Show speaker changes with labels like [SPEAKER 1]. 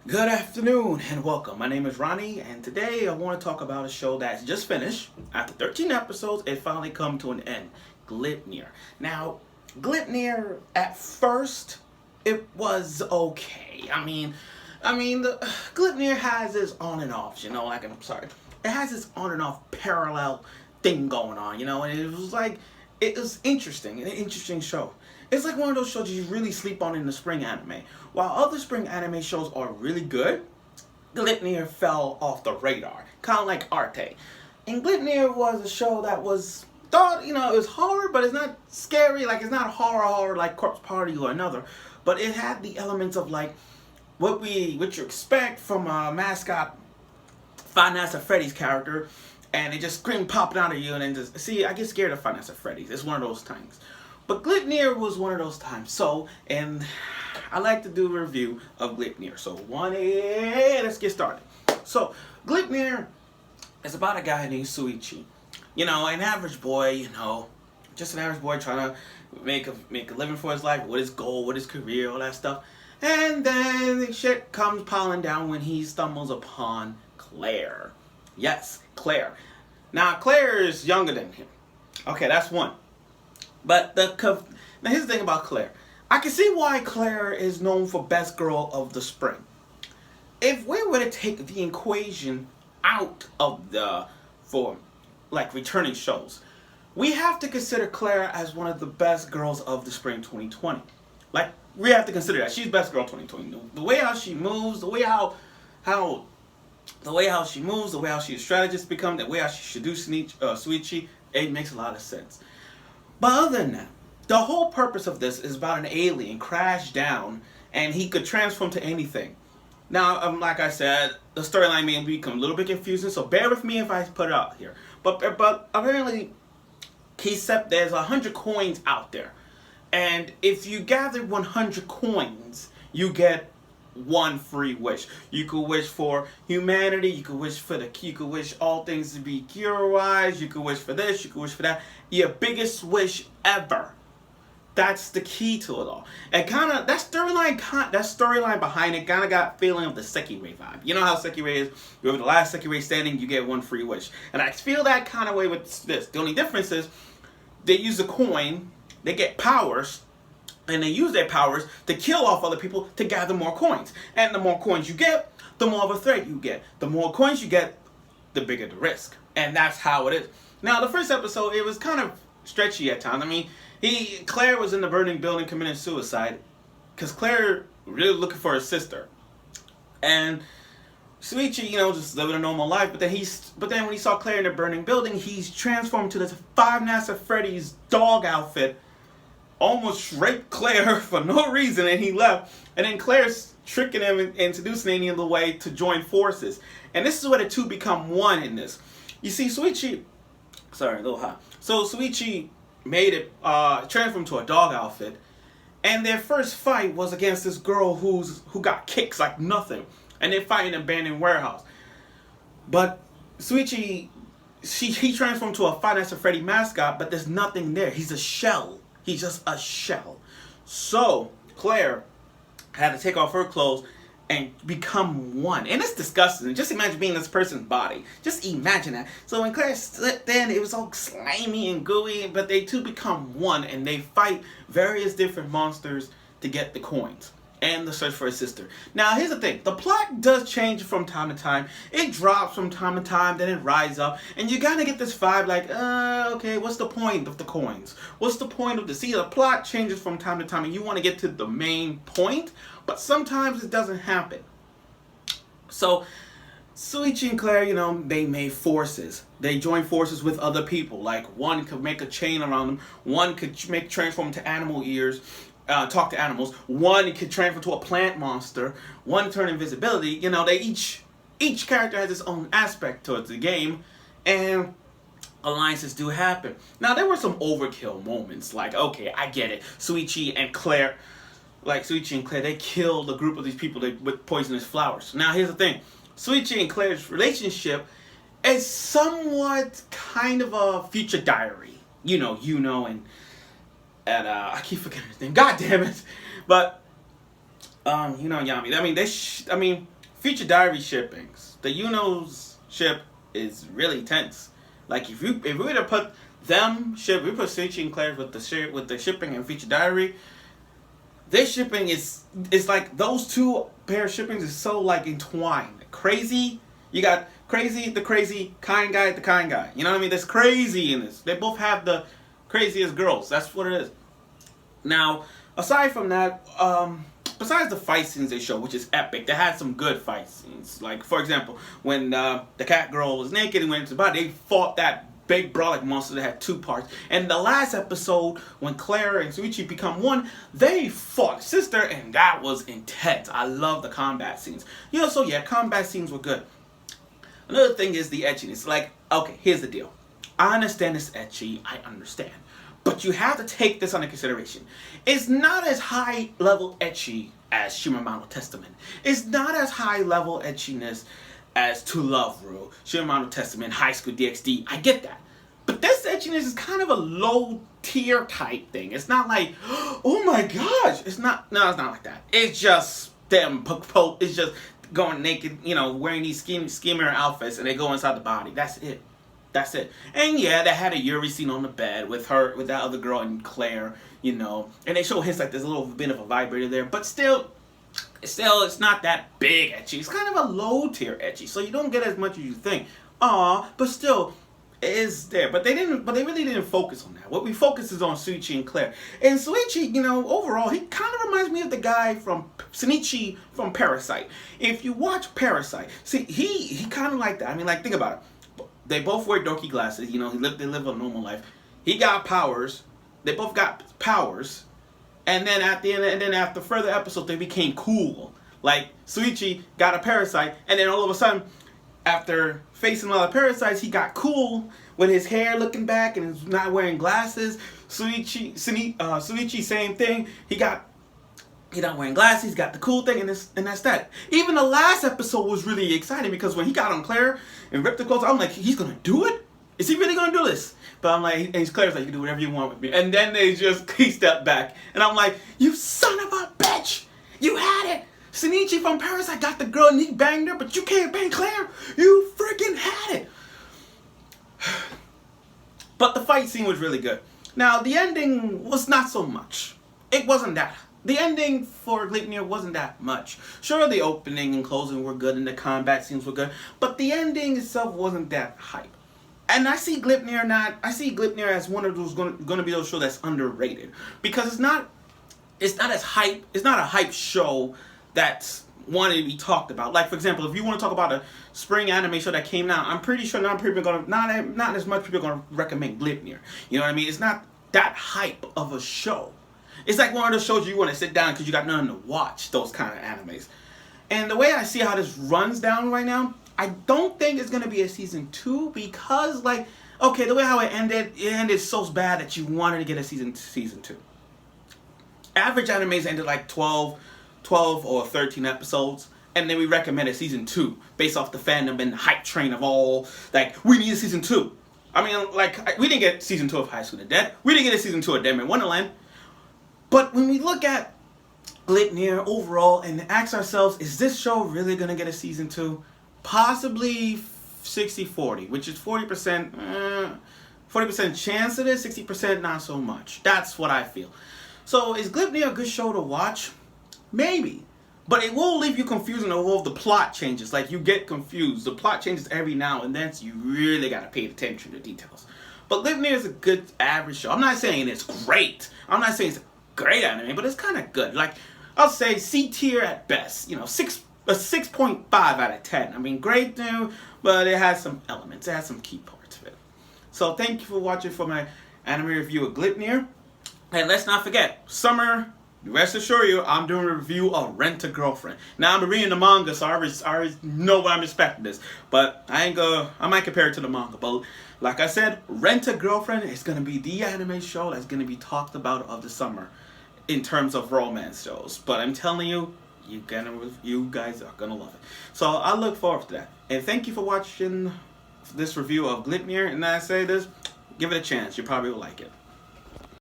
[SPEAKER 1] Good afternoon and welcome. My name is Ronnie, and today I want to talk about a show that's just finished. After 13 episodes, it finally come to an end. Gleipnir. Now, Gleipnir at first it was okay. The Gleipnir has its on and offs. It has its on and off parallel thing going on. And it was interesting, an interesting show. It's like one of those shows you really sleep on in the spring anime. While other spring anime shows are really good, Gleipnir fell off the radar, kind of like Arte. And Gleipnir was a show that was thought, it was horror, but it's not scary. Like it's not horror like Corpse Party or another, but it had the elements of like what you expect from a mascot Five Nights at Freddy's character, and it just scream popping out of you, and then just see. I get scared of Five Nights at Freddy's. It's one of those things. But Gleipnir was one of those times. And I like to do a review of Gleipnir. Let's get started. So, Gleipnir is about a guy named Shuichi. An average boy, just an average boy trying to make a living for his life, what his goal, what his career, all that stuff. And then shit comes piling down when he stumbles upon Claire. Yes, Claire. Now, Claire is younger than him. Okay, that's one. But now here's the thing about Claire. I can see why Claire is known for best girl of the spring. If we were to take the equation out of for like returning shows, we have to consider Claire as one of the best girls of the spring 2020. Like we have to consider that she's best girl 2020. The way how she moves, the way how she moves, the way how she strategist become, the way how she seduces Shuichi, it makes a lot of sense. But other than that, the whole purpose of this is about an alien crash down and he could transform to anything. Now, like I said, the storyline may become a little bit confusing, so bear with me if I put it out here. But apparently, there's 100 coins out there. And if you gather 100 coins, you get one free wish. You could wish for humanity, you could wish all things to be cure-wise, you could wish for this, you could wish for that. Your biggest wish ever. That's the key to it all. And that storyline behind it kind of got feeling of the Sekirei vibe. You know how Sekirei is, you're the last Sekirei standing, you get one free wish. And I feel that kind of way with this. The only difference is they use a coin, they get powers, and they use their powers to kill off other people to gather more coins. And the more coins you get, the more of a threat you get. The more coins you get, the bigger the risk. And that's how it is. Now, the first episode, it was kind of stretchy at times. Claire was in the burning building committing suicide because Claire really looking for her sister. And Shuichi, just living a normal life. But then when he saw Claire in the burning building, he's transformed to this Five Nights at Freddy's dog outfit, almost raped Claire for no reason, and he left. And then Claire's tricking him and seducing him the way to join forces. And this is where the two become one in this. You see, Shuichi, sorry, a little hot. So Shuichi made it transform to a dog outfit, and their first fight was against this girl who got kicks like nothing, and they fight in an abandoned warehouse. But Shuichi, he transformed to a Five Nights at Freddy mascot, but there's nothing there. He's a shell. He's just a shell. So Claire had to take off her clothes and become one. And it's disgusting. Just imagine being this person's body. Just imagine that. So when Claire slipped in, it was all slimy and gooey, but they two become one and they fight various different monsters to get the coins and the search for his sister. Now, here's the thing. The plot does change from time to time. It drops from time to time, then it rises up. And you gotta get this vibe like, okay, what's the point of the coins? What's the point of the... See, the plot changes from time to time, and you want to get to the main point, but sometimes it doesn't happen. So, Shuichi and Claire, they made forces. They joined forces with other people. Like, one could make a chain around them. One could transform into animal ears. Talk to animals. One could transfer to a plant monster. One turn invisibility. They each character has its own aspect towards the game, and alliances do happen. Now there were some overkill moments. Like, okay, I get it. Shuichi and Claire, they killed a group of these people with poisonous flowers. Now here's the thing. Shuichi and Claire's relationship is somewhat kind of a future diary. And I keep forgetting his name. God damn it! But Yami. I mean, Future Diary shippings. The Yuno's ship is really tense. Like if we were to put we put Shuichi and Claire with the shipping and Future Diary. This shipping is like those two pair of shippings is so like entwined. Crazy, you got crazy, the crazy kind guy, the kind guy. You know what I mean? There's crazy in this. They both have the craziest girls. That's what it is. Now, aside from that, besides the fight scenes they show, which is epic, they had some good fight scenes. Like, for example, when the cat girl was naked and went into the body, they fought that big brolic monster that had two parts. And the last episode, when Claire and Shuichi become one, they fought sister, and that was intense. I love the combat scenes. So yeah, combat scenes were good. Another thing is the edginess. Like, okay, here's the deal. I understand it's edgy. I understand. But you have to take this under consideration. It's not as high level etchy as Shimamano Testament. It's not as high level etchiness as To Love Rule, Shimamano Testament, High School DxD. I get that. But this etchiness is kind of a low tier type thing. It's not like, oh my gosh. It's not like that. It's just them, it's just going naked, wearing these schemer outfits and they go inside the body. That's it. And yeah, they had a Yuri scene on the bed with that other girl and Claire, and they show hints like there's a little bit of a vibrator there, but still, it's not that big etchy. It's kind of a low tier etchy, so you don't get as much as you think. But still, it is there. But they really didn't focus on that. What we focus is on Shuichi and Claire. And Shuichi, overall, he kind of reminds me of the guy from Shinichi from Parasite. If you watch Parasite, see, he kind of like that. I mean, like, think about it. They both wear dorky glasses. They live a normal life. He got powers. They both got powers. And then after further episodes, they became cool. Like, Shuichi got a parasite, and then all of a sudden, after facing a lot of parasites, he got cool with his hair looking back and he's not wearing glasses. Shuichi, same thing. He's not wearing glasses, he's got the cool thing, and that's that. Even the last episode was really exciting because when he got on Claire and ripped the clothes, I'm like, he's gonna do it? Is he really gonna do this? But I'm like, and Claire's like, you can do whatever you want with me. And then he stepped back. And I'm like, you son of a bitch! You had it! Shinichi from Parasite got the girl and he banged her, but you can't bang Claire! You freaking had it! But the fight scene was really good. Now, the ending was not so much. It wasn't that. The ending for Gleipnir wasn't that much. Sure, the opening and closing were good and the combat scenes were good, but the ending itself wasn't that hype. And I see Gleipnir as one of those going to be those shows that's underrated because it's not as hype. It's not a hype show that's wanted to be talked about. Like, for example, if you want to talk about a spring anime show that came out, I'm pretty sure not as much people are going to recommend Gleipnir. You know what I mean? It's not that hype of a show. It's like one of those shows you want to sit down because you got nothing to watch, those kind of animes. And the way I see how this runs down right now, I don't think it's going to be a season 2 because, like, okay, the way how it ended so bad that you wanted to get a season 2. Average animes ended like 12 or 13 episodes, and then we recommended season 2 based off the fandom and the hype train of all, like, we need a season 2. I mean, like, we didn't get season 2 of High School to Dead. We didn't get a season 2 of Dead Man Wonderland. But when we look at Gleipnir overall and ask ourselves, is this show really going to get a season 2? Possibly 60-40, which is 40% chance of it, 60% not so much. That's what I feel. So is Gleipnir a good show to watch? Maybe. But it will leave you confused and all of the plot changes. Like, you get confused. The plot changes every now and then, so you really got to pay attention to details. But Gleipnir is a good average show. I'm not saying it's great. I'm not saying it's a great anime, but it's kind of good. Like, I'll say C tier at best. A 6.5 out of 10. I mean, great new, but it has some elements. It has some key parts of it. So thank you for watching for my anime review of Gleipnir. And let's not forget, summer, rest assure you, I'm doing a review of Rent-A-Girlfriend. Now, I'm reading the manga, so I already know what I'm expecting this. But I might compare it to the manga. But like I said, Rent-A-Girlfriend is going to be the anime show that's going to be talked about of the summer in terms of romance shows. But I'm telling you, you guys are going to love it. So I look forward to that. And thank you for watching this review of Gleipnir. And I say this, give it a chance. You probably will like it.